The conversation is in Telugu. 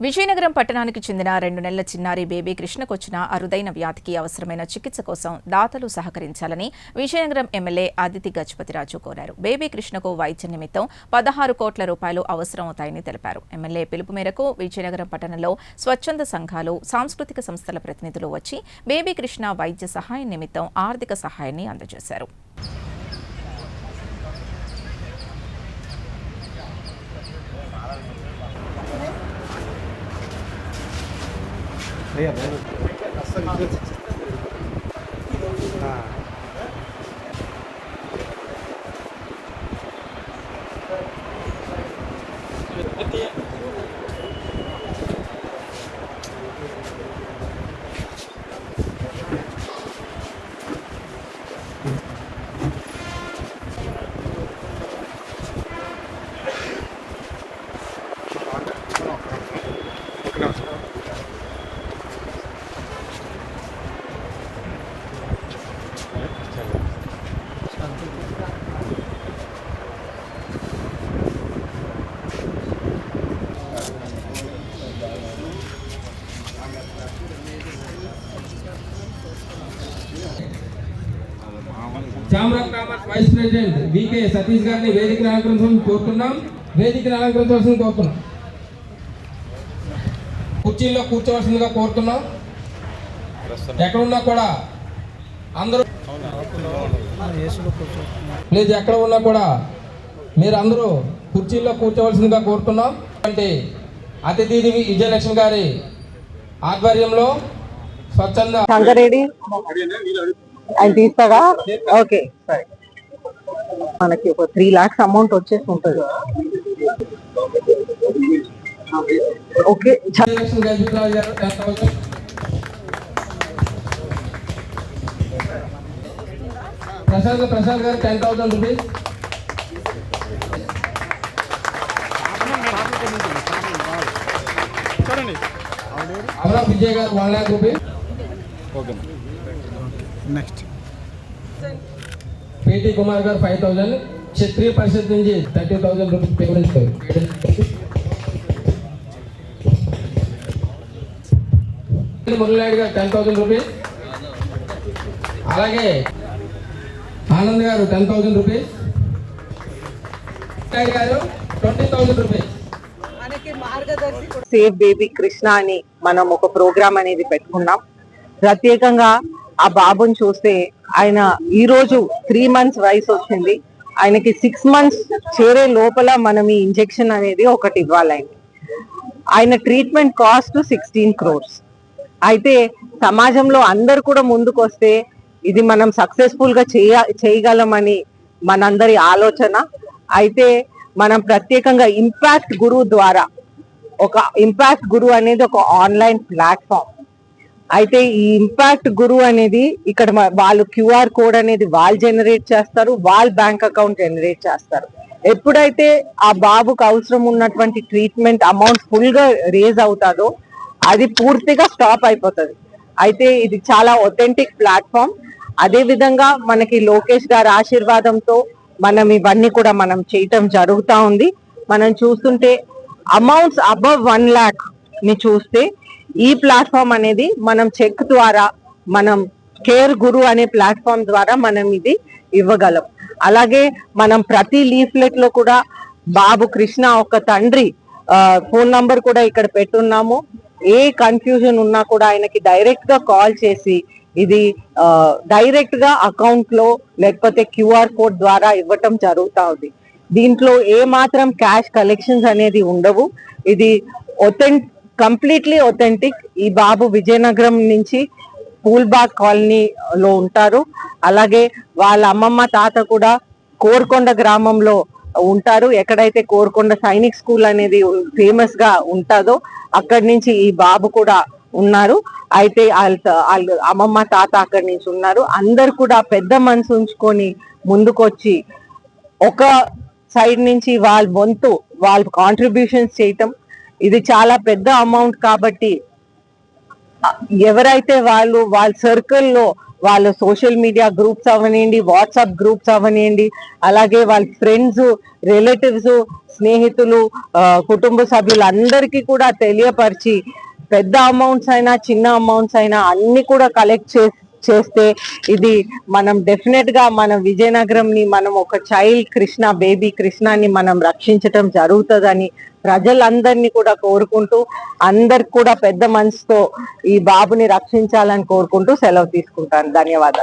విజయనగరం పట్టణానికి చెందిన 2 నెలల చిన్నారి బేబీ కృష్ణకొచ్చిన అరుదైన వ్యాధికి అవసరమైన చికిత్స కోసం దాతలు సహకరించాలని విజయనగరం ఎమ్మెల్యే అదితి గజపతిరాజు కోరారు. బేబీ కృష్ణకు వైద్య నిమిత్తం 16 కోట్ల రూపాయలు అవసరమవుతాయని తెలిపారు. ఎమ్మెల్యే పిలుపు మేరకు విజయనగరం పట్టణంలో స్వచ్ఛంద సంఘాలు, సాంస్కృతిక సంస్థల ప్రతినిధులు వచ్చి బేబీ కృష్ణ వైద్య సహాయం నిమిత్తం ఆర్థిక సహాయాన్ని అందజేశారు. Chamaraj commerce vice president VK Satish గారిని వేదికను అలంకరించాలని కోరుతున్నాం. కుర్చీల్లో కూర్చోవలసిందిగా కోరుతున్నాం. ఎక్కడున్నా కూడా అందరూ ప్లీజ్ ఎక్కడ ఉన్నా కూడా మీరు అందరూ కుర్చీల్లో కూర్చోవలసిందిగా కోరుతున్నాం. అంటే అతిథి విజయలక్ష్మి గారి ఆధ్వర్యంలో స్వచ్ఛంద సంగారెడ్డి ఆయన తీస్తాగా. ఓకే సరే, మనకి ఒక 3 lakhs అమౌంట్ వచ్చేసి ఉంటుంది. ఓకే, ప్రసాద్ గారు 10,000 rupees. Amara Vijay garu 1 lakh rupees. Next PT Kumar garu 5,000. క్షత్రియ పరిషత్ నుంచి 30,000 రూపీస్ పేమెంట్ ఇస్తారు. మురళీనాయుడు గారు 10,000 రూపీస్. అలాగే ఆనంద్ గారు 10,000 రూపీస్. గారు 20,000 రూపీస్. సేవ్ బేబీ కృష్ణ అని మనం ఒక ప్రోగ్రామ్ అనేది పెట్టుకున్నాం. ప్రత్యేకంగా ఆ బాబుని చూస్తే ఆయన ఈ రోజు 3 months వయసు వచ్చింది. ఆయనకి 6 months చేరే లోపల మనం ఈ ఇంజెక్షన్ అనేది ఒకటి ఇవ్వాలి. ఆయన ట్రీట్మెంట్ కాస్ట్ 16 crores. అయితే సమాజంలో అందరు కూడా ముందుకు వస్తే ఇది మనం సక్సెస్ఫుల్ గా చేయగలమని మనందరి ఆలోచన. అయితే మనం ప్రత్యేకంగా ఇంపాక్ట్ గురు ద్వారా, ఒక ఇంపాక్ట్ గురు అనేది ఒక ఆన్లైన్ ప్లాట్ఫామ్. అయితే ఈ ఇంపాక్ట్ గురు అనేది ఇక్కడ వాళ్ళు QR కోడ్ అనేది వాళ్ళు జనరేట్ చేస్తారు, వాళ్ళ బ్యాంక్ అకౌంట్ జనరేట్ చేస్తారు. ఎప్పుడైతే ఆ బాబుకు అవసరం ఉన్నటువంటి ట్రీట్మెంట్ అమౌంట్ ఫుల్ గా రేజ్ అవుతుందో అది పూర్తిగా స్టాప్ అయిపోతుంది. అయితే ఇది చాలా ఒథెంటిక్ ప్లాట్ఫామ్. అదే విధంగా మనకి లోకేష్ గారి ఆశీర్వాదంతో మనం ఇవన్నీ కూడా మనం చేయటం జరుగుతూ ఉంది. మనం చూస్తుంటే అమౌంట్స్ అబవ్ 1 lakh ని చూస్తే ఈ ప్లాట్ఫామ్ అనేది మనం చెక్ ద్వారా, మనం కేర్ గురు అనే ప్లాట్ఫామ్ ద్వారా మనం ఇది ఇవ్వగలం. అలాగే మనం ప్రతి లీఫ్లెట్ లో కూడా బాబు కృష్ణ ఒక తండ్రి ఫోన్ నంబర్ కూడా ఇక్కడ పెట్టున్నాము. ఏ కన్ఫ్యూజన్ ఉన్నా కూడా ఆయనకి డైరెక్ట్ గా కాల్ చేసి ఇది డైరెక్ట్ గా అకౌంట్ లో లేకపోతే QR కోడ్ ద్వారా ఇవ్వటం జరుగుతా ఉంది. దీంట్లో ఏ మాత్రం క్యాష్ కలెక్షన్స్ అనేది ఉండవు. ఇది కంప్లీట్లీ ఒథెంటిక్. ఈ బాబు విజయనగరం నుంచి పూల్బాగ్ కాలనీలో ఉంటారు. అలాగే వాళ్ళ అమ్మమ్మ తాత కూడా కోరుకొండ గ్రామంలో ఉంటారు. ఎక్కడైతే కోరుకొండ సైనిక్ స్కూల్ అనేది ఫేమస్ గా ఉంటుందో అక్కడి నుంచి ఈ బాబు కూడా ఉన్నారు. అయితే వాళ్ళ అమ్మమ్మ తాత అక్కడి నుంచి ఉన్నారు. అందరు కూడా పెద్ద మనసు ఉంచుకొని ముందుకొచ్చి ఒక సైడ్ నుంచి వాళ్ళ వంతు వాళ్ళ కాంట్రిబ్యూషన్స్ చేయటం. ఇది చాలా పెద్ద అమౌంట్ కాబట్టి ఎవరైతే వాళ్ళ సర్కిల్లో వాళ్ళ సోషల్ మీడియా గ్రూప్స్ అవనివ్వండి, వాట్సాప్ గ్రూప్స్ అవనివ్వండి, అలాగే వాళ్ళ ఫ్రెండ్స్, రిలేటివ్స్, స్నేహితులు, కుటుంబ సభ్యులందరికీ కూడా తెలియపరిచి పెద్ద అమౌంట్స్ అయినా చిన్న అమౌంట్స్ అయినా అన్ని కూడా కలెక్ట్ చేస్తే ఇది మనం డెఫినెట్ గా మన విజయనగరం ని మనం ఒక చైల్డ్ కృష్ణ, బేబీ కృష్ణని మనం రక్షించటం జరుగుతుందని ప్రజలందరినీ కూడా కోరుకుంటూ, అందరికి కూడా పెద్ద మనసుతో ఈ బాబుని రక్షించాలని కోరుకుంటూ సెలవు తీసుకుంటాను. ధన్యవాదాలు.